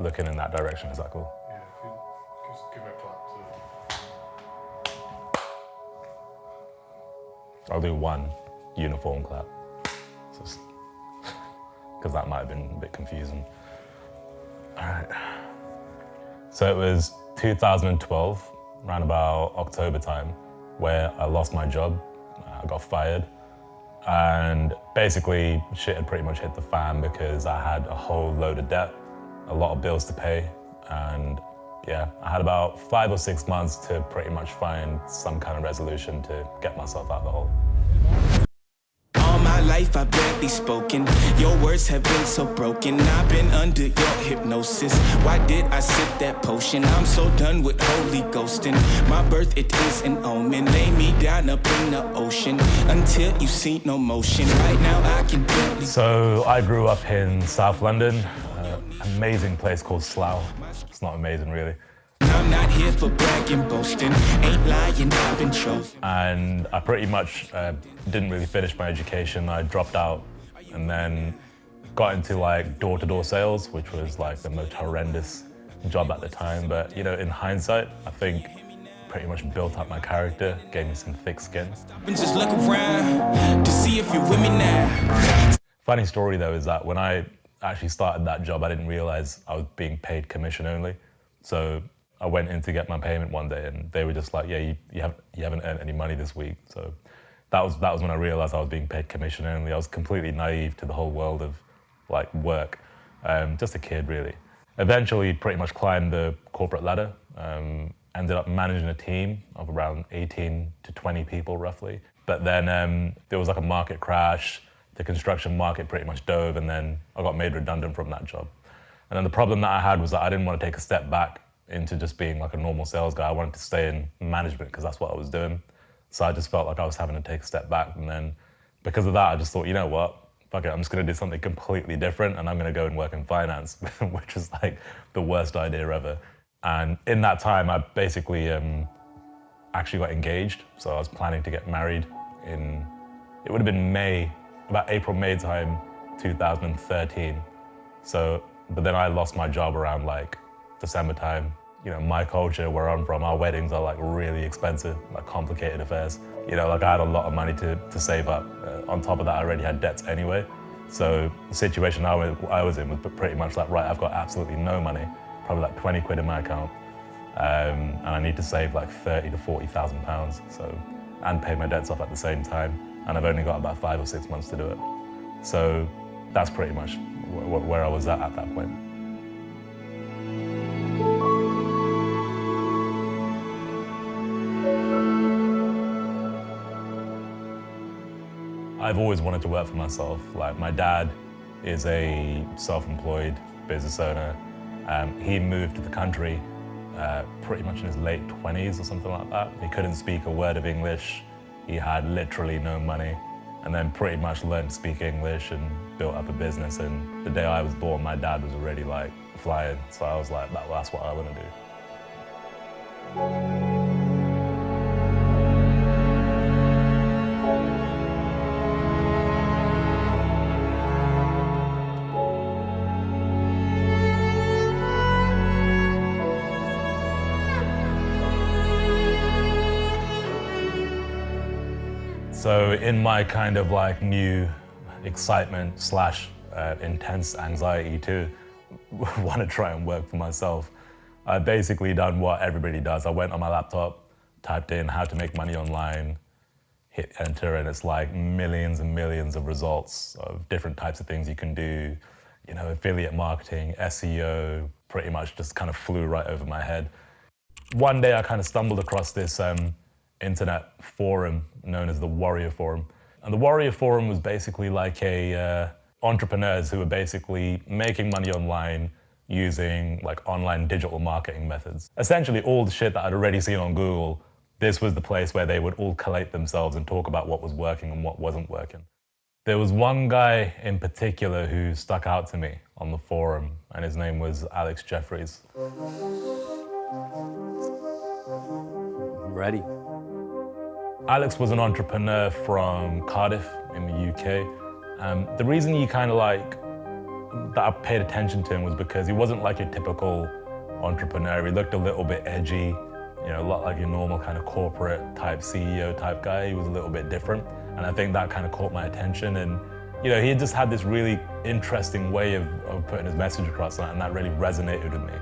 looking in that direction. Is that cool? Yeah, if you just give it a clap. I'll do one uniform clap, because that might have been a bit confusing. All right. So it was 2012, around about October time, where I lost my job. I got fired. And basically, shit had pretty much hit the fan because I had a whole load of debt, a lot of bills to pay, and yeah, I had about 5 or 6 months to pretty much find some kind of resolution to get myself out of the hole. All my life I've barely spoken. Your words have been so broken. I've been under your hypnosis. Why did I sip that potion? I'm so done with holy ghosting. My birth, it is an omen. Lay me down up in the ocean until you see no motion. Right now I can barely. So I grew up in South London, amazing place called Slough. It's not amazing really. I'm not here for bragging, boasting. Ain't lying, I've been chosen. And I pretty much didn't really finish my education. I dropped out and then got into like door-to-door sales, which was like the most horrendous job at the time. But you know, in hindsight, I think pretty much built up my character, gave me some thick skin. Just look around to see if you're with me now. Funny story though is that when I actually started that job, I didn't realize I was being paid commission only. So I went in to get my payment one day and they were just like, yeah, you haven't earned any money this week. So that was when I realized I was being paid commission only. I was completely naive to the whole world of like work, just a kid really. Eventually pretty much climbed the corporate ladder, ended up managing a team of around 18 to 20 people roughly. But then there was like a market crash, the construction market pretty much dove, and then I got made redundant from that job. And then the problem that I had was that I didn't want to take a step back into just being like a normal sales guy. I wanted to stay in management because that's what I was doing. So I just felt like I was having to take a step back. And then because of that, I just thought, you know what, fuck it, I'm just gonna do something completely different and I'm gonna go and work in finance, which is like the worst idea ever. And in that time, I basically actually got engaged. So I was planning to get married in, it would have been May, about April, May time, 2013. So, but then I lost my job around like December time. You know, my culture, where I'm from, our weddings are like really expensive, like complicated affairs. You know, like I had a lot of money to save up. On top of that, I already had debts anyway. So the situation I was in was pretty much like, right, I've got absolutely no money, probably like 20 quid in my account. And I need to save like 30 to 40,000 pounds. So, and pay my debts off at the same time. And I've only got about 5 or 6 months to do it. So that's pretty much where I was at that point. I've always wanted to work for myself. Like my dad is a self-employed business owner. He moved to the country pretty much in his late 20s or something like that. He couldn't speak a word of English. He had literally no money, and then pretty much learned to speak English and built up a business. And the day I was born, my dad was already like flying. So I was like, that's what I want to do. So in my kind of like new excitement slash intense anxiety to want to try and work for myself, I basically done what everybody does. I went on my laptop, typed in how to make money online, hit enter, and it's like millions and millions of results of different types of things you can do. You know, affiliate marketing, SEO, pretty much just kind of flew right over my head. One day I kind of stumbled across this internet forum known as the Warrior Forum. And the Warrior Forum was basically like entrepreneurs who were basically making money online using like online digital marketing methods. Essentially all the shit that I'd already seen on Google, this was the place where they would all collate themselves and talk about what was working and what wasn't working. There was one guy in particular who stuck out to me on the forum, and his name was Alex Jeffries. Ready. Alex was an entrepreneur from Cardiff in the UK. The reason you kind of like that I paid attention to him was because he wasn't like your typical entrepreneur. He looked a little bit edgy, you know, a lot like your normal kind of corporate type CEO type guy. He was a little bit different. And I think that kind of caught my attention. And, you know, he just had this really interesting way of putting his message across, and that really resonated with me.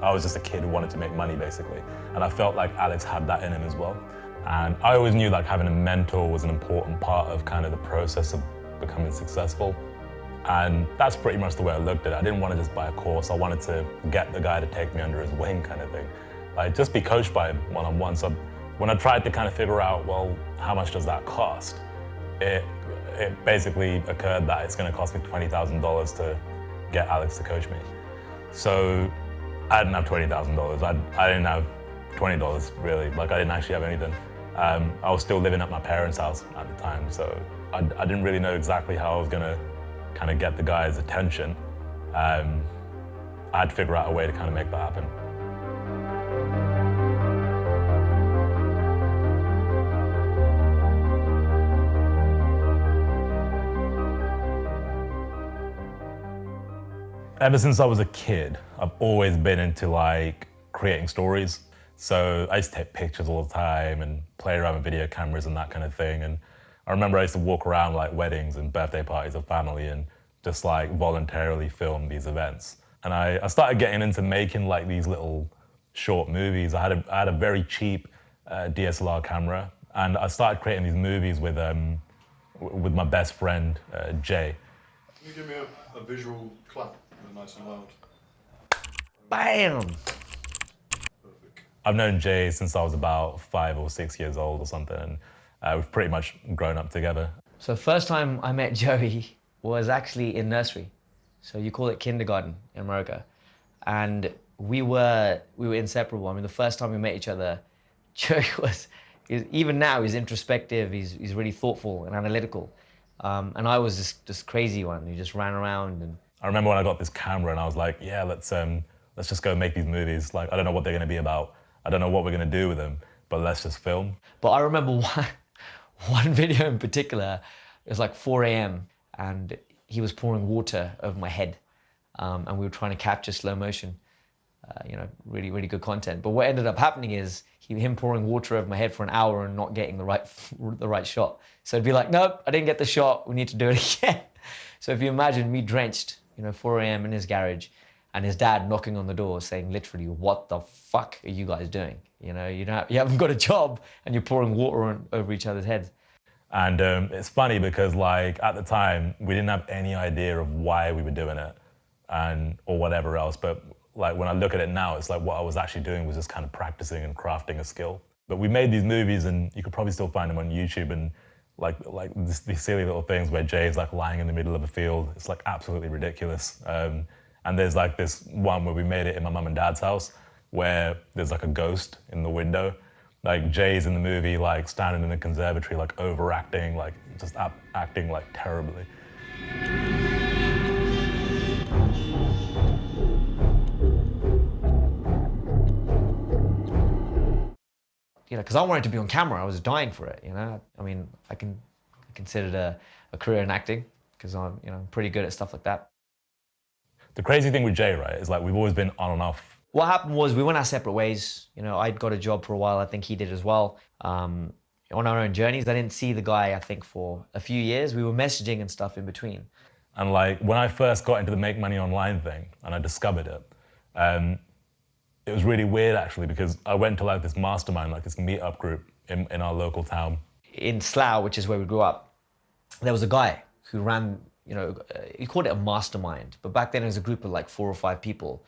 I was just a kid who wanted to make money, basically. And I felt like Alex had that in him as well. And I always knew like having a mentor was an important part of kind of the process of becoming successful. And that's pretty much the way I looked at it. I didn't want to just buy a course. I wanted to get the guy to take me under his wing kind of thing. Like just be coached by him one-on-one. So when I tried to kind of figure out, well, how much does that cost? It basically occurred that it's going to cost me $20,000 to get Alex to coach me. So I didn't have $20,000. I didn't have $20 really. Like I didn't actually have anything. I was still living at my parents' house at the time. So I didn't really know exactly how I was going to kind of get the guy's attention. I had to figure out a way to kind of make that happen. Ever since I was a kid, I've always been into like creating stories. So I used to take pictures all the time and play around with video cameras and that kind of thing. And I remember I used to walk around like weddings and birthday parties of family and just like voluntarily film these events. And I started getting into making like these little short movies. I had a very cheap DSLR camera, and I started creating these movies with my best friend, Jay. Can you give me a visual clap, nice and loud? Bam! Perfect. I've known Jay since I was about 5 or 6 years old or something, and we've pretty much grown up together. So first time I met Joey was actually in nursery. So you call it kindergarten in America. And we were inseparable. I mean, the first time we met each other, Joey even now, he's introspective, he's really thoughtful and analytical. And I was this crazy one who just ran around. And I remember when I got this camera and I was like, yeah, let's just go make these movies. Like, I don't know what they're gonna be about. I don't know what we're gonna do with them, but let's just film. But I remember one video in particular, it was like 4 a.m. and he was pouring water over my head. And we were trying to capture slow motion, you know, really, really good content. But what ended up happening is him pouring water over my head for an hour and not getting the right shot. So it'd be like, nope, I didn't get the shot. We need to do it again. So if you imagine me drenched, you know, 4 a.m. in his garage, and his dad knocking on the door saying literally, what the fuck are you guys doing? You know, you haven't got a job and you're pouring water over each other's heads. And it's funny because like at the time, we didn't have any idea of why we were doing it or whatever else. But like when I look at it now, it's like what I was actually doing was just kind of practicing and crafting a skill. But we made these movies, and you could probably still find them on YouTube, and like these silly little things where Jay's like lying in the middle of a field. It's like absolutely ridiculous. And there's like this one where we made it in my mum and dad's house where there's like a ghost in the window. Like Jay's in the movie, like standing in the conservatory, like overacting, like just acting like terribly. You know, because I wanted to be on camera, I was dying for it, you know? I mean, I considered a career in acting because I'm pretty good at stuff like that. The crazy thing with Jay, right, is like we've always been on and off. What happened was we went our separate ways. You know, I'd got a job for a while, I think he did as well. On our own journeys, I didn't see the guy, I think, for a few years. We were messaging and stuff in between. And like when I first got into the make money online thing and I discovered it was really weird actually, because I went to like this mastermind, like this meetup group in our local town. In Slough, which is where we grew up, there was a guy who ran, he called it a mastermind, but back then it was a group of like 4 or 5 people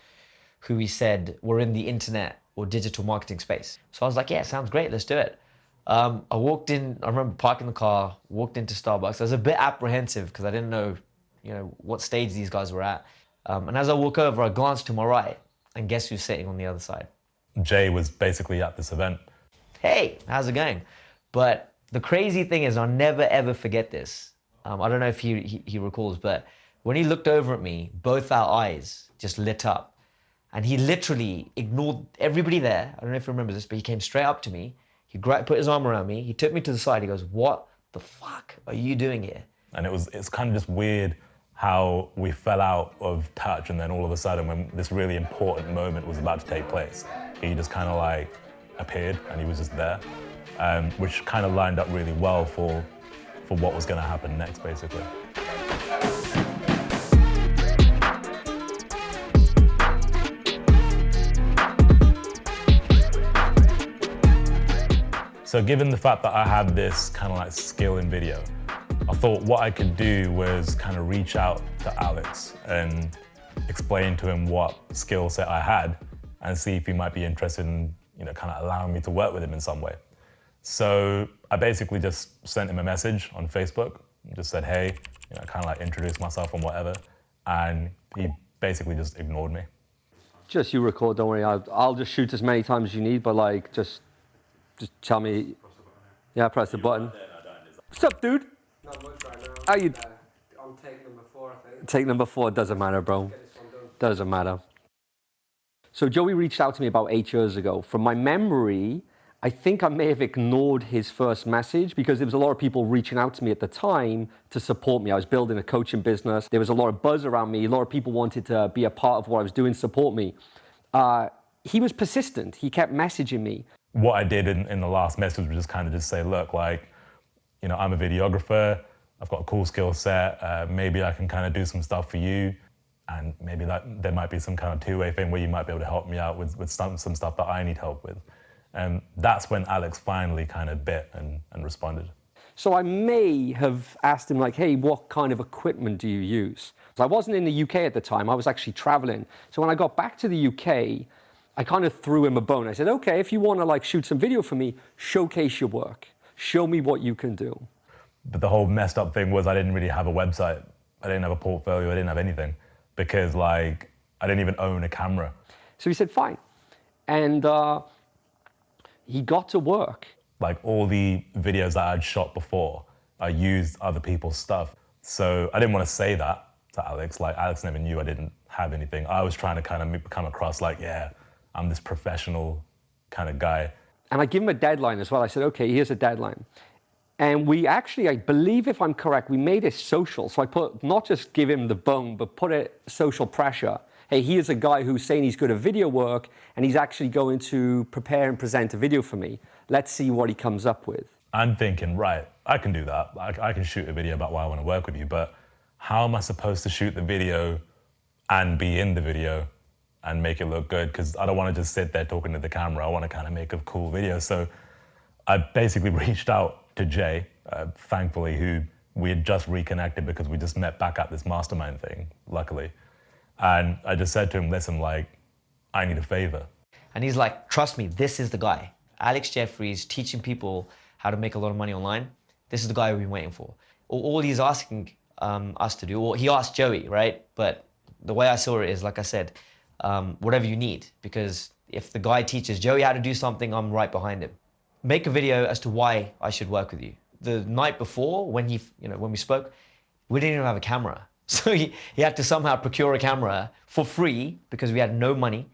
who he said were in the internet or digital marketing space. So I was like, yeah, sounds great, let's do it. I walked in, I remember parking the car, walked into Starbucks. I was a bit apprehensive because I didn't know, what stage these guys were at. And as I walk over, I glanced to my right, and guess who's sitting on the other side? Jay was basically at this event. Hey, how's it going? But the crazy thing is, I'll never ever forget this. I don't know if he recalls, but when he looked over at me, both our eyes just lit up. And he literally ignored everybody there. I don't know if you remember this, but he came straight up to me. He put his arm around me. He took me to the side. He goes, what the fuck are you doing here? And it's kind of just weird how we fell out of touch, and then all of a sudden when this really important moment was about to take place, he just kind of like appeared and he was just there, which kind of lined up really well for what was going to happen next, basically. So given the fact that I had this kind of like skill in video, I thought what I could do was kind of reach out to Alex and explain to him what skill set I had and see if he might be interested in, you know, kind of allowing me to work with him in some way. So I basically just sent him a message on Facebook and just said, hey, you know, kind of like introduced myself and whatever. And he basically just ignored me. Just you record, don't worry. I'll just shoot as many times as you need, but like, just tell me. Yeah, press the button. What's up, dude? Not much right now. How you? I'm take number 4, I think. Take number 4, doesn't matter, bro. Get this one done. Doesn't matter. So Joey reached out to me about 8 years ago. From my memory, I think I may have ignored his first message because there was a lot of people reaching out to me at the time to support me. I was building a coaching business. There was a lot of buzz around me. A lot of people wanted to be a part of what I was doing, support me. He was persistent. He kept messaging me. What I did in the last message was just kind of just say, look, like, you know, I'm a videographer. I've got a cool skill set. Maybe I can kind of do some stuff for you. And maybe that there might be some kind of two-way thing where you might be able to help me out with some stuff that I need help with. And that's when Alex finally kind of bit and responded. So I may have asked him like, hey, what kind of equipment do you use? So I wasn't in the UK at the time. I was actually traveling. So when I got back to the UK, I kind of threw him a bone. I said, okay, if you want to like shoot some video for me, showcase your work. Show me what you can do. But the whole messed up thing was I didn't really have a website. I didn't have a portfolio. I didn't have anything because like I didn't even own a camera. So he said, fine. And he got to work. Like all the videos that I'd shot before, I used other people's stuff. So I didn't want to say that to Alex. Like Alex never knew I didn't have anything. I was trying to kind of come across like, yeah, I'm this professional kind of guy. And I give him a deadline as well. I said, okay, here's a deadline. And we actually, I believe if I'm correct, we made it social. So I put, not just give him the bone, but put it social pressure. Hey, here's a guy who's saying he's good at video work and he's actually going to prepare and present a video for me. Let's see what he comes up with. I'm thinking, right, I can do that. I can shoot a video about why I want to work with you, but how am I supposed to shoot the video and be in the video and make it look good? Because I don't want to just sit there talking to the camera. I want to kind of make a cool video. So I basically reached out to Jay, thankfully, who we had just reconnected because we just met back at this mastermind thing, luckily. And I just said to him, listen, like, I need a favor. And he's like, trust me, this is the guy. Alex Jeffries teaching people how to make a lot of money online. This is the guy we've been waiting for. All he's asking us to do, or he asked Joey, right? But the way I saw it is, like I said, whatever you need, because if the guy teaches Joey how to do something, I'm right behind him. Make a video as to why I should work with you. The night before, when we spoke, we didn't even have a camera. So he had to somehow procure a camera for free because we had no money.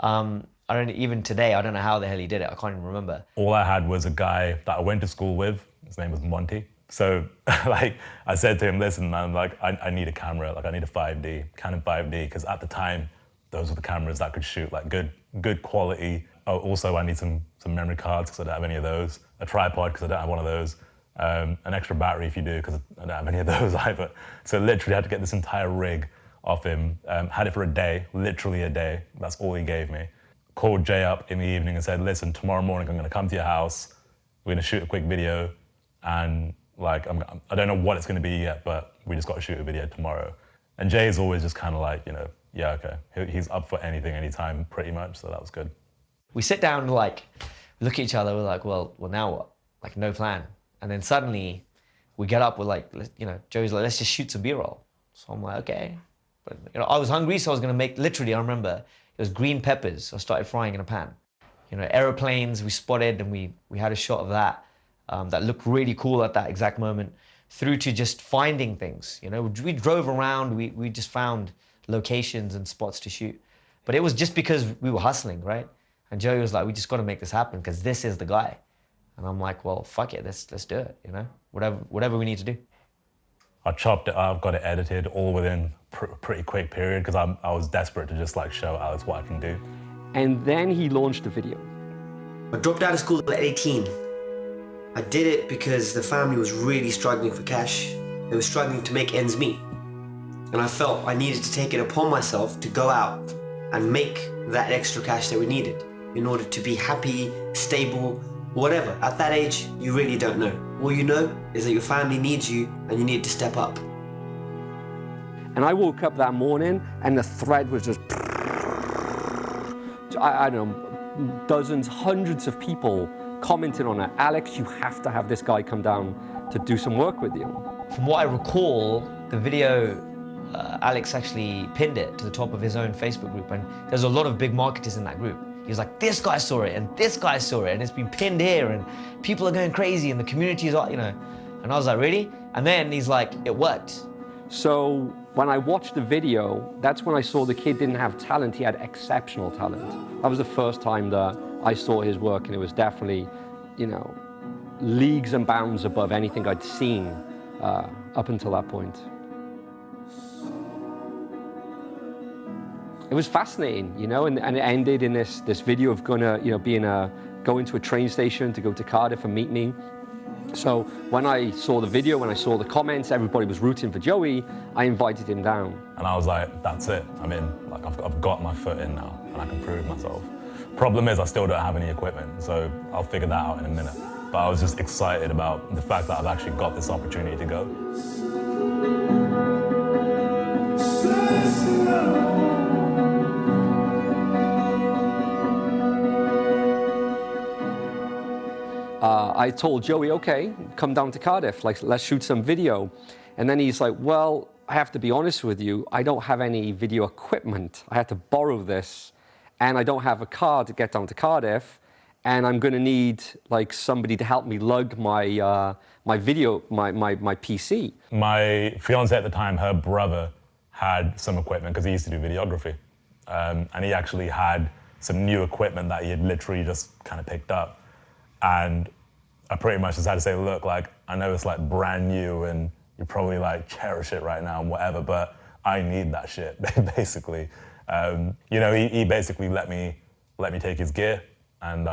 Even today, I don't know how the hell he did it. I can't even remember. All I had was a guy that I went to school with. His name was Monty. So like I said to him, listen, man, like I need a camera. Like I need a 5D, Canon 5D, because at the time, those were the cameras that could shoot like good quality. Oh, also, I need some memory cards because I don't have any of those. A tripod because I don't have one of those. An extra battery if you do because I don't have any of those either. So literally had to get this entire rig off him. Had it for a day, literally a day. That's all he gave me. Called Jay up in the evening and said, listen, tomorrow morning I'm going to come to your house. We're going to shoot a quick video. And like, I don't know what it's going to be yet, but we just got to shoot a video tomorrow. And Jay's always just kind of like, you know, yeah, okay. He's up for anything, anytime, pretty much. So that was good. We sit down and like, look at each other. We're like, well, now what? Like, no plan. And then suddenly we get up, we're like, Joey's like, let's just shoot some B-roll. So I'm like, okay. But I was hungry, so I was gonna make, literally, I remember, it was green peppers I started frying in a pan. Aeroplanes we spotted and we had a shot of that that looked really cool at that exact moment, through to just finding things. We drove around, we just found locations and spots to shoot. But it was just because we were hustling, right? And Joey was like, we just gotta make this happen because this is the guy. And I'm like, well, fuck it, let's do it, whatever we need to do. I chopped it up, got it edited, all within a pretty quick period because I was desperate to just like show Alex what I can do. And then he launched a video. I dropped out of school at 18. I did it because the family was really struggling for cash. They were struggling to make ends meet. And I felt I needed to take it upon myself to go out and make that extra cash that we needed in order to be happy, stable, whatever. At that age, you really don't know. All you know is that your family needs you and you need to step up. And I woke up that morning and the thread was just, I don't know, dozens, hundreds of people commented on it. Alex, you have to have this guy come down to do some work with you. From what I recall, the video, Alex actually pinned it to the top of his own Facebook group, and there's a lot of big marketers in that group. He was like, this guy saw it, and this guy saw it, and it's been pinned here, and people are going crazy, and the community is, you know. And I was like, really? And then he's like, it worked. So when I watched the video, that's when I saw the kid didn't have talent, he had exceptional talent. That was the first time that I saw his work, and it was definitely, you know, leagues and bounds above anything I'd seen up until that point. It was fascinating, you know, and it ended in this video of going to a train station to go to Cardiff and meet me. So when I saw the video, when I saw the comments, everybody was rooting for Joey, I invited him down. And I was like, that's it, I'm in. Like, I've got my foot in now, and I can prove myself. Problem is, I still don't have any equipment, so I'll figure that out in a minute. But I was just excited about the fact that I've actually got this opportunity to go. I told Joey, okay, come down to Cardiff, like, let's shoot some video. And then he's like, well, I have to be honest with you, I don't have any video equipment. I had to borrow this, and I don't have a car to get down to Cardiff, and I'm gonna need like somebody to help me lug my my PC. My fiance at the time, her brother had some equipment because he used to do videography. And he actually had some new equipment that he had literally just kind of picked up. And I pretty much just had to say, look, like, I know it's like brand new and you probably like cherish it right now and whatever, but I need that shit, basically. You know, he basically let me take his gear, and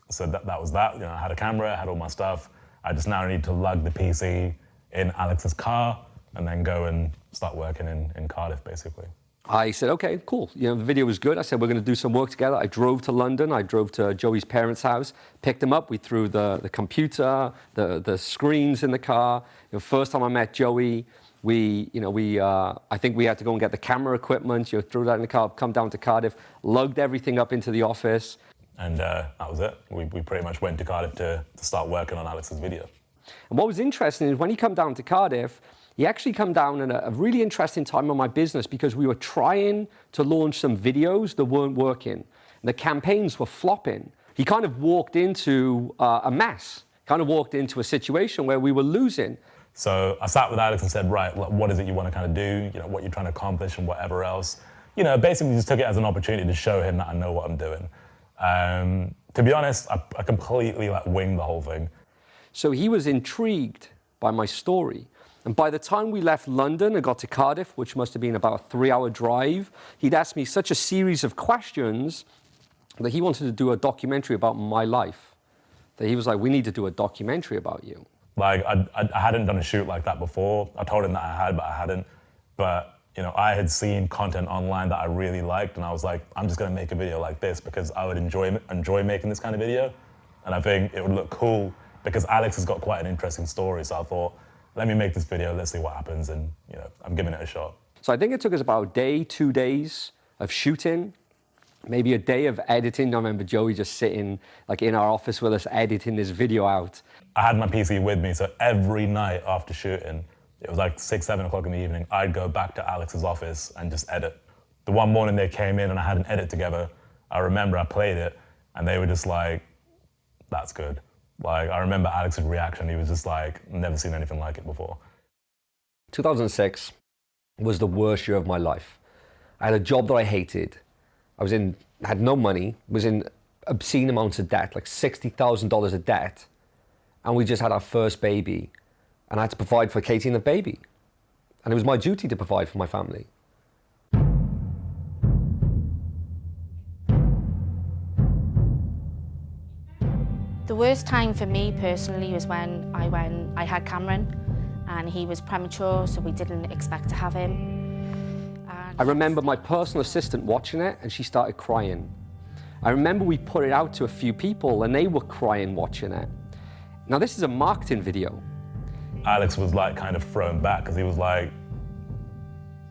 so that was that. You know, I had a camera, I had all my stuff. I just now need to lug the PC in Alex's car and then go and start working in Cardiff, basically. I said, okay, cool. You know, the video was good. I said, we're going to do some work together. I drove to London. I drove to Joey's parents' house, picked him up. We threw the computer, the screens in the car. You know, first time I met Joey, I think we had to go and get the camera equipment. You know, threw that in the car, come down to Cardiff, lugged everything up into the office. And that was it. We pretty much went to Cardiff to start working on Alex's video. And what was interesting is when he came down to Cardiff, he actually came down at a really interesting time in my business because we were trying to launch some videos that weren't working. The campaigns were flopping. He kind of walked into a mess, kind of walked into a situation where we were losing. So I sat with Alex and said, right, what is it you want to kind of do? You know, what you're trying to accomplish and whatever else. You know, basically just took it as an opportunity to show him that I know what I'm doing. To be honest, I completely like winged the whole thing. So he was intrigued by my story. And by the time we left London and got to Cardiff, which must have been about a 3-hour drive, he'd asked me such a series of questions that he wanted to do a documentary about my life. That he was like, we need to do a documentary about you. Like, I hadn't done a shoot like that before. I told him that I had, but I hadn't. But, you know, I had seen content online that I really liked, and I was like, I'm just gonna make a video like this because I would enjoy making this kind of video. And I think it would look cool because Alex has got quite an interesting story, so I thought, let me make this video, let's see what happens, and you know, I'm giving it a shot. So I think it took us about a day, 2 days of shooting, maybe a day of editing. I remember Joey just sitting like in our office with us editing this video out. I had my PC with me, so every night after shooting, it was like 6, 7 o'clock in the evening, I'd go back to Alex's office and just edit. The one morning they came in and I had an edit together, I remember I played it and they were just like, that's good. Like, I remember Alex's reaction, he was just like, never seen anything like it before. 2006 was the worst year of my life. I had a job that I hated. Had no money, was in obscene amounts of debt, like $60,000 of debt. And we just had our first baby. and I had to provide for Katie and the baby. And it was my duty to provide for my family. The worst time for me personally was when I had Cameron, and he was premature, so we didn't expect to have him. I remember my personal assistant watching it, and she started crying. I remember we put it out to a few people, and they were crying watching it. Now, this is a marketing video. Alex was like kind of thrown back because he was like,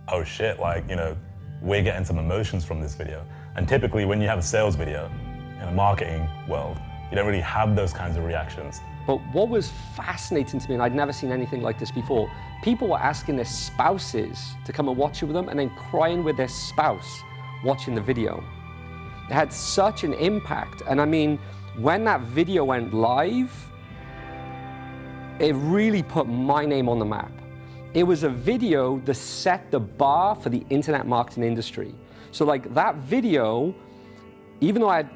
oh shit, like, you know, we're getting some emotions from this video. And typically when you have a sales video in a marketing world, you don't really have those kinds of reactions. But what was fascinating to me, and I'd never seen anything like this before, people were asking their spouses to come and watch it with them and then crying with their spouse watching the video. It had such an impact. And I mean, when that video went live, it really put my name on the map. It was a video that set the bar for the internet marketing industry. So like that video, even though I'd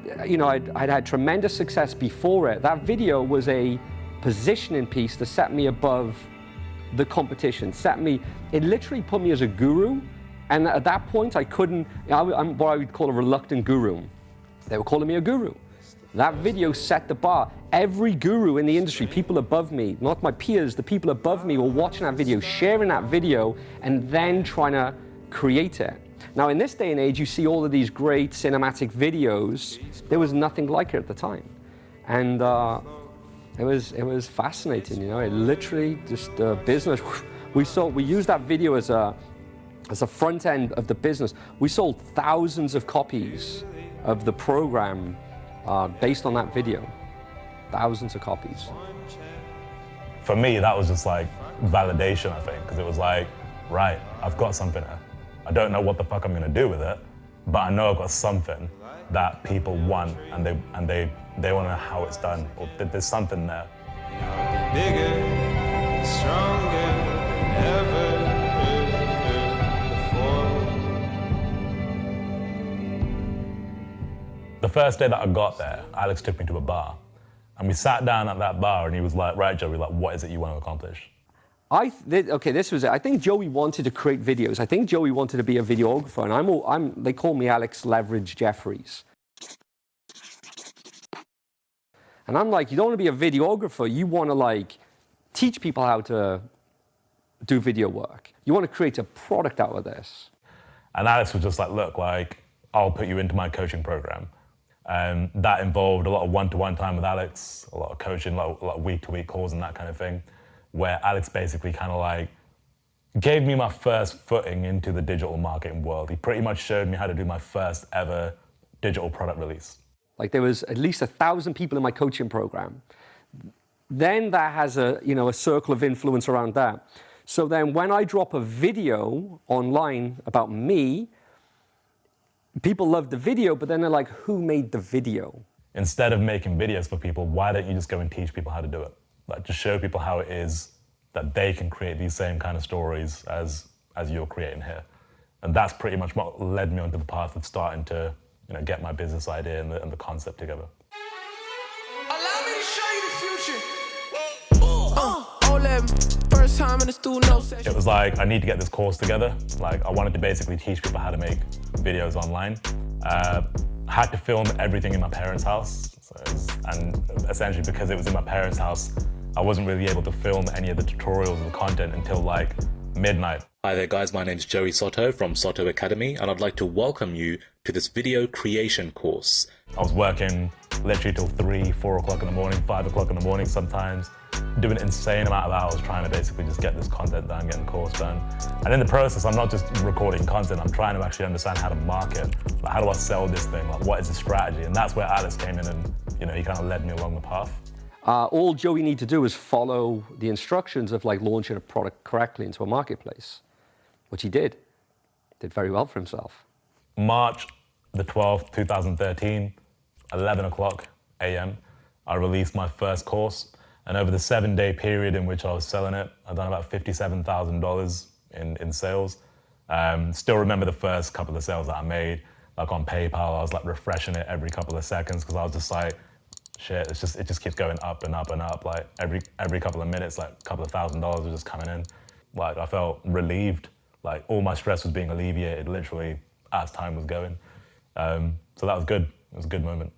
had tremendous success before it, that video was a positioning piece that set me above the competition, it literally put me as a guru. And at that point, I'm what I would call a reluctant guru. They were calling me a guru. That video set the bar. Every guru in the industry, people above me, not my peers, the people above me were watching that video, sharing that video, and then trying to create it. Now, in this day and age, you see all of these great cinematic videos. There was nothing like it at the time. And it was fascinating, you know, it literally just business. We used that video as a front end of the business. We sold thousands of copies of the program based on that video. Thousands of copies. For me, that was just like validation, I think, because it was like, right, I've got something here. I don't know what the fuck I'm gonna do with it, but I know I've got something that people want, and they want to know how it's done, or there's something there. Bigger, stronger than ever before. The first day that I got there, Alex took me to a bar, and we sat down at that bar, and he was like, right, Joey, like, what is it you want to accomplish? This was it. I think Joey wanted to create videos. I think Joey wanted to be a videographer, and they call me Alex Leverage Jeffries. And I'm like, you don't want to be a videographer, you want to like teach people how to do video work. You want to create a product out of this. And Alex was just like, look, like, I'll put you into my coaching program. And that involved a lot of one-to-one time with Alex, a lot of coaching, a lot of week-to-week calls and that kind of thing, where Alex basically kind of like gave me my first footing into the digital marketing world. He pretty much showed me how to do my first ever digital product release. Like there was at least 1,000 people in my coaching program. Then that has a circle of influence around that. So then when I drop a video online about me, people love the video, but then they're like, who made the video? Instead of making videos for people, why don't you just go and teach people how to do it? Like, just show people how it is that they can create these same kind of stories as you're creating here. And that's pretty much what led me onto the path of starting to get my business idea and the concept together. Allow me to show you the future. First time in the studio session. It was like, I need to get this course together. Like, I wanted to basically teach people how to make videos online. Had to film everything in my parents' house. And essentially because it was in my parents' house, I wasn't really able to film any of the tutorials or the content until like midnight. Hi there guys, my name's Joey Soto from Soto Academy, and I'd like to welcome you to this video creation course. I was working literally till 3, 4 o'clock in the morning, 5 o'clock in the morning sometimes, doing an insane amount of hours trying to basically just get this content done, getting the course done. And in the process, I'm not just recording content, I'm trying to actually understand how to market. Like, how do I sell this thing? Like, what is the strategy? And that's where Alex came in and he kind of led me along the path. All Joey need to do is follow the instructions of like launching a product correctly into a marketplace, which he did. Did very well for himself. March the 12th, 2013, 11 o'clock a.m., I released my first course. And over the 7-day period in which I was selling it, I've done about $57,000 in sales. Still remember the first couple of sales that I made, like on PayPal. I was like refreshing it every couple of seconds because I was just like, shit, it just keeps going up and up and up. Like every couple of minutes, like a couple of $1,000s was just coming in. Like I felt relieved. Like all my stress was being alleviated literally as time was going. So that was good. It was a good moment.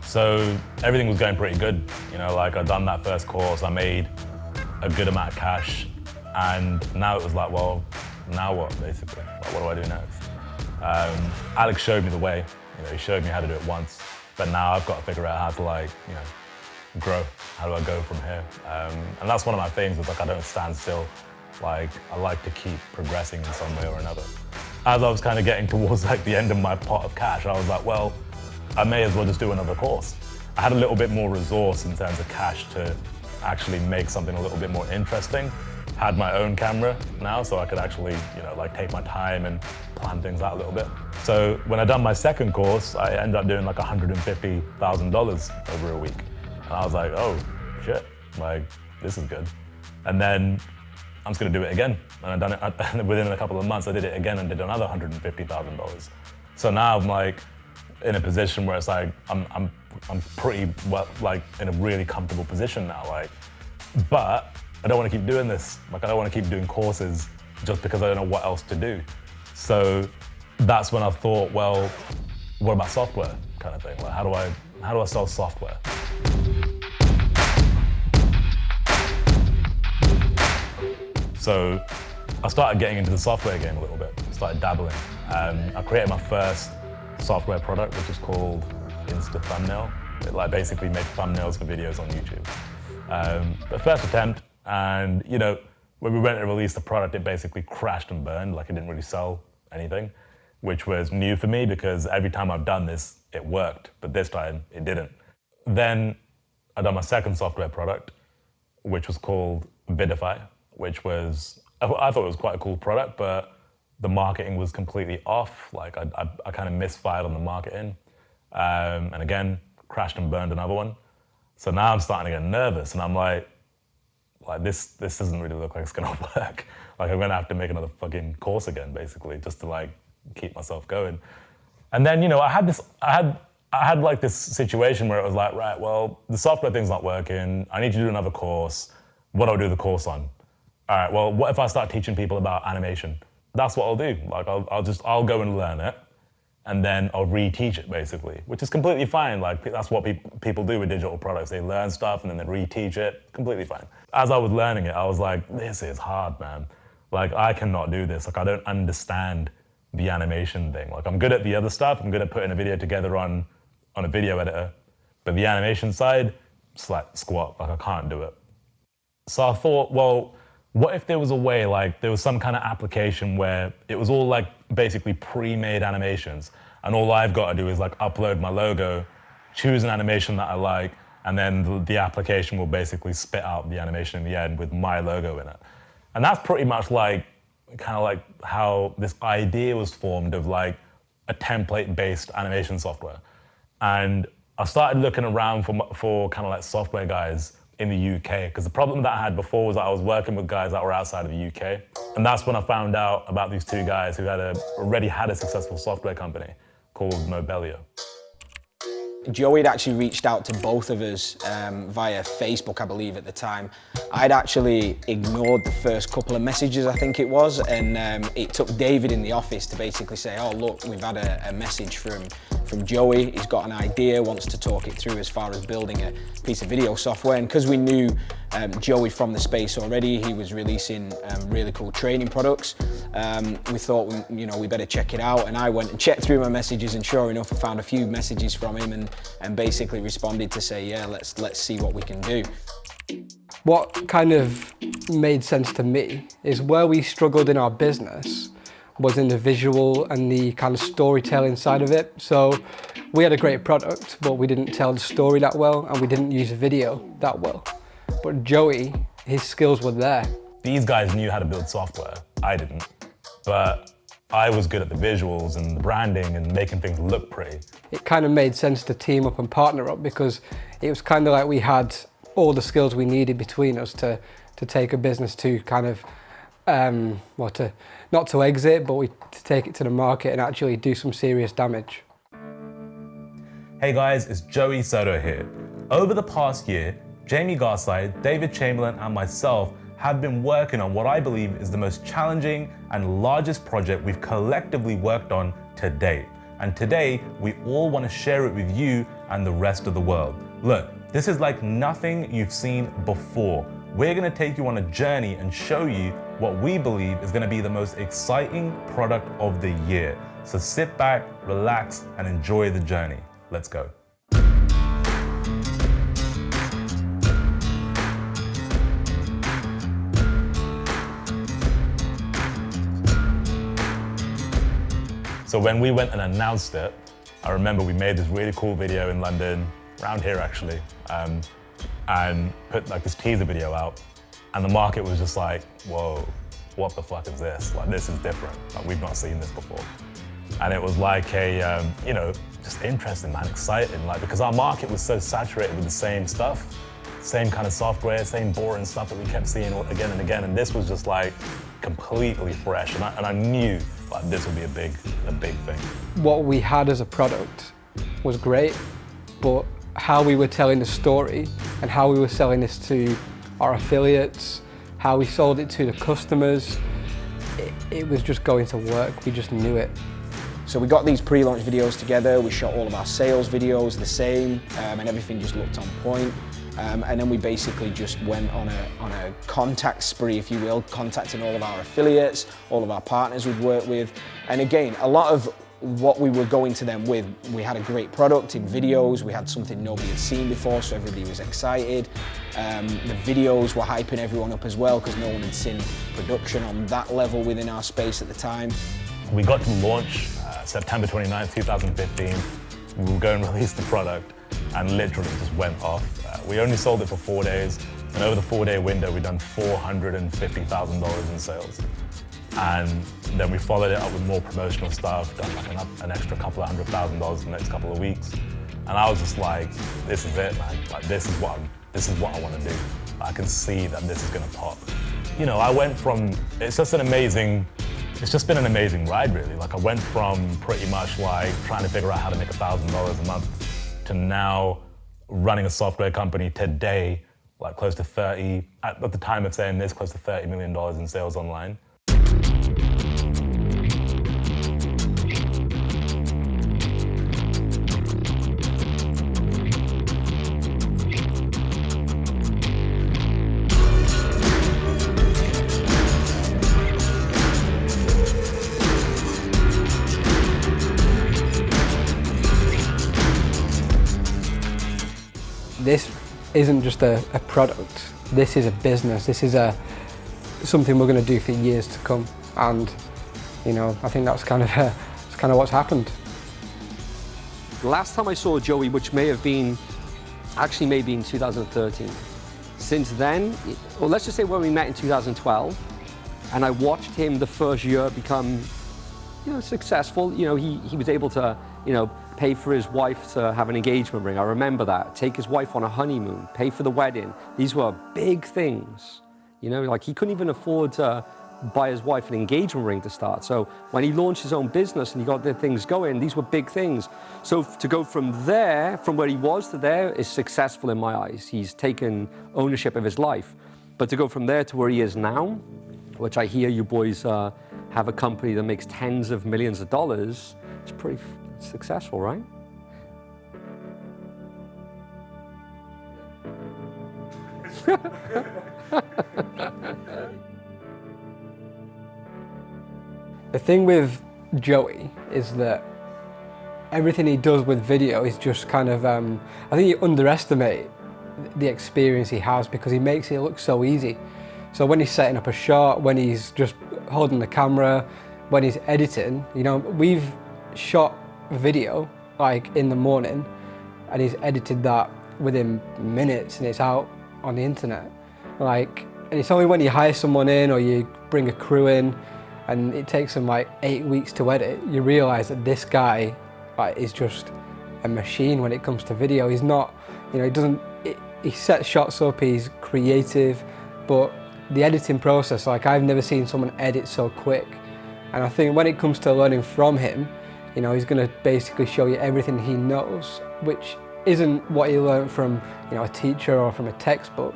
So everything was going pretty good. You know, like I'd done that first course, I made a good amount of cash, and now it was like, well, now what, basically? Like, what do I do next? Alex showed me the way. You know, he showed me how to do it once, but now I've got to figure out how to, like, you know, grow. How do I go from here? And that's one of my things, is like I don't stand still. Like, I like to keep progressing in some way or another. As I was kind of getting towards like the end of my pot of cash, I was like, well, I may as well just do another course. I had a little bit more resource in terms of cash to actually make something a little bit more interesting. Had my own camera now, so I could actually, you know, like take my time and plan things out a little bit. So when I done my second course, I ended up doing like $150,000 over a week. And I was like, oh shit, like this is good. And then I'm just gonna do it again. And I done it within a couple of months. I did it again and did another $150,000. So now I'm like in a position where it's like I'm pretty well, like in a really comfortable position now. Like, but I don't want to keep doing this. Like, I don't want to keep doing courses just because I don't know what else to do. So that's when I thought, well, what about software, kind of thing? Like, how do I sell software? So I started getting into the software game a little bit. Started dabbling. I created my first software product, which is called Insta Thumbnail. It like basically made thumbnails for videos on YouTube. The first attempt, and you know, when we went to release the product, it basically crashed and burned. Like, it didn't really sell anything, which was new for me because every time I've done this, it worked, but this time it didn't. Then I done my second software product, which was called Viddyoze, which was, I thought it was quite a cool product, but the marketing was completely off. Like I kind of misfired on the marketing. And again, crashed and burned another one. So now I'm starting to get nervous, and I'm like this doesn't really look like it's gonna work. Like, I'm gonna have to make another fucking course again, basically, just to like keep myself going. And then, you know, I had like this situation where it was like, right, well, the software thing's not working. I need to do another course. What do I do the course on? All right, well, what if I start teaching people about animation? That's what I'll do. Like, I'll go and learn it, and then I'll reteach it, basically, which is completely fine. Like, that's what people do with digital products. They learn stuff and then they reteach it, completely fine. As I was learning it, I was like, this is hard, man. Like, I cannot do this. Like, I don't understand the animation thing. Like, I'm good at the other stuff. I'm good at putting a video together on a video editor, but the animation side, it's like squat. Like, I can't do it. So I thought, well, what if there was a way, like there was some kind of application where it was all like basically pre-made animations, and all I've got to do is like upload my logo, choose an animation that I like, and then the application will basically spit out the animation in the end with my logo in it. And that's pretty much like, kind of like how this idea was formed of like a template-based animation software. And I started looking around for kind of like software guys in the UK, because the problem that I had before was that I was working with guys that were outside of the UK. And that's when I found out about these two guys who already had a successful software company called Nobelio. Joey had actually reached out to both of us via Facebook, I believe, at the time. I'd actually ignored the first couple of messages, I think it was, and it took David in the office to basically say, oh, look, we've had a message from Joey. He's got an idea, wants to talk it through as far as building a piece of video software. And because we knew Joey from the space already, he was releasing really cool training products. We thought, we better check it out. And I went and checked through my messages, and sure enough, I found a few messages from him and basically responded to say, yeah, let's see what we can do. What kind of made sense to me is where we struggled in our business was in the visual and the kind of storytelling side of it. So we had a great product, but we didn't tell the story that well, and we didn't use video that well. But Joey, his skills were there. These guys knew how to build software. I didn't. But I was good at the visuals and the branding and making things look pretty. It kind of made sense to team up and partner up, because it was kind of like we had all the skills we needed between us to take a business to kind of, not to exit, but to take it to the market and actually do some serious damage. Hey guys, it's Joey Soto here. Over the past year, Jamie Garside, David Chamberlain, and myself have been working on what I believe is the most challenging and largest project we've collectively worked on to date. And today, we all want to share it with you and the rest of the world. Look, this is like nothing you've seen before. We're going to take you on a journey and show you what we believe is going to be the most exciting product of the year. So sit back, relax, and enjoy the journey. Let's go. So when we went and announced it, I remember we made this really cool video in London, around here actually, and put like this teaser video out. And the market was just like, whoa, what the fuck is this? Like, this is different. Like, we've not seen this before. And it was like a, you know, just interesting, man, exciting. Like, because our market was so saturated with the same stuff, same kind of software, same boring stuff that we kept seeing again and again. And this was just like completely fresh. And I knew like this would be a big thing. What we had as a product was great, but how we were telling the story and how we were selling this to our affiliates, how we sold it to the customers, it was just going to work. We just knew it. So we got these pre-launch videos together, we shot all of our sales videos the same, and everything just looked on point. And then we basically just went on a contact spree, if you will, contacting all of our affiliates, all of our partners we've worked with. And again, a lot of what we were going to them with, we had a great product in Viddyoze, we had something nobody had seen before, so everybody was excited. The videos were hyping everyone up as well, because no one had seen production on that level within our space at the time. We got to launch September 29th, 2015. We were going to release the product, and literally just went off. We only sold it for 4 days, and over the 4-day window, we'd done $450,000 in sales. And then we followed it up with more promotional stuff, done like an extra couple of $100,000 in the next couple of weeks. And I was just like, this is it, man. Like, this is what I want to do. I can see that this is gonna pop. You know, I went from, it's just been an amazing ride, really. Like, I went from pretty much like trying to figure out how to make $1,000 a month to now running a software company today, like close to 30, at the time of saying this, close to $30 million in sales online. This isn't just a product, this is a business, this is something we're going to do for years to come. And, you know, I think that's kind of what's happened. The last time I saw Joey, which may have been, actually maybe in 2013. Since then, well, let's just say when we met in 2012, and I watched him the first year become, you know, successful. You know, he was able to, you know, pay for his wife to have an engagement ring. I remember that. Take his wife on a honeymoon, pay for the wedding. These were big things. You know, like he couldn't even afford to buy his wife an engagement ring to start. So when he launched his own business and he got the things going, these were big things. So to go from there, from where he was to there, is successful in my eyes. He's taken ownership of his life. But to go from there to where he is now, which I hear you boys have a company that makes tens of millions of dollars, it's pretty successful, right? The thing with Joey is that everything he does with video is just kind of, I think you underestimate the experience he has because he makes it look so easy. So when he's setting up a shot, when he's just holding the camera, when he's editing, you know, we've shot video like in the morning and he's edited that within minutes and it's out on the internet. Like, and it's only when you hire someone in or you bring a crew in and it takes them like 8 weeks to edit, you realize that this guy is just a machine when it comes to video. He's not, you know, he sets shots up, he's creative, but the editing process, like I've never seen someone edit so quick. And I think when it comes to learning from him, you know, he's going to basically show you everything he knows, which isn't what he learned from, you know, a teacher or from a textbook.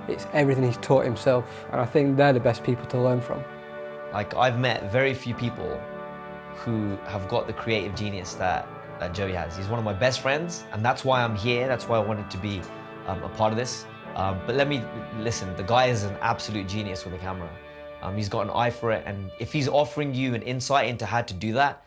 It's everything he's taught himself, and I think they're the best people to learn from. Like, I've met very few people who have got the creative genius that Joey has. He's one of my best friends, and that's why I'm here. That's why I wanted to be a part of this. But listen, the guy is an absolute genius with a camera. He's got an eye for it, and if he's offering you an insight into how to do that,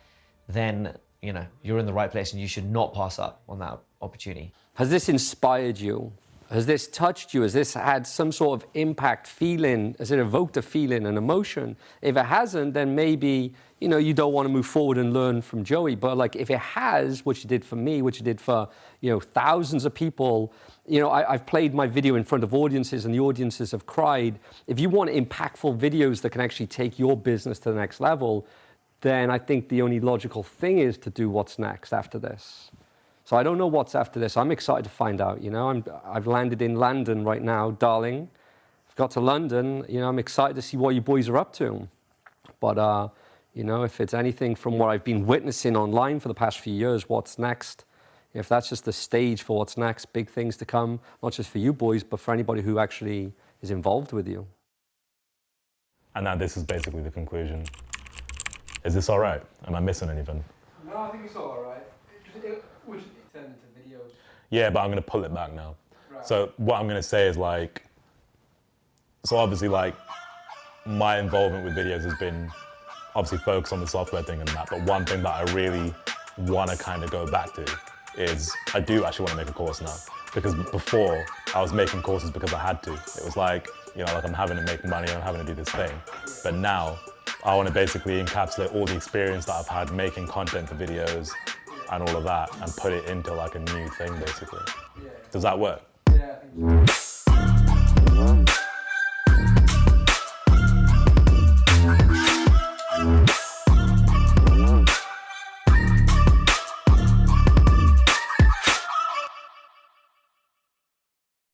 then, you know, you're in the right place and you should not pass up on that opportunity. Has this inspired you? Has this touched you? Has this had some sort of impact, feeling? Has it evoked a feeling, an emotion? If it hasn't, then maybe, you know, you don't want to move forward and learn from Joey. But like, if it has, which it did for me, which it did for, you know, thousands of people, you know, I've played my video in front of audiences and the audiences have cried. If you want impactful videos that can actually take your business to the next level, then I think the only logical thing is to do what's next after this. So I don't know what's after this. I'm excited to find out, you know. I've landed in London right now, darling. I've got to London, you know, I'm excited to see what you boys are up to. But, you know, if it's anything from what I've been witnessing online for the past few years, what's next, if that's just the stage for what's next, big things to come, not just for you boys, but for anybody who actually is involved with you. And now this is basically the conclusion. Is this all right? Am I missing anything? No, I think it's all right. It would turn into videos. Yeah, but I'm going to pull it back now. Right. So what I'm going to say is like, so obviously like my involvement with videos has been obviously focused on the software thing and that, but one thing that I really want to kind of go back to is I do actually want to make a course now, because before I was making courses because I had to. It was like, you know, like I'm having to make money, I'm having to do this thing. But now I want to basically encapsulate all the experience that I've had making content for videos and all of that and put it into like a new thing basically. Does that work? Yeah, I think so.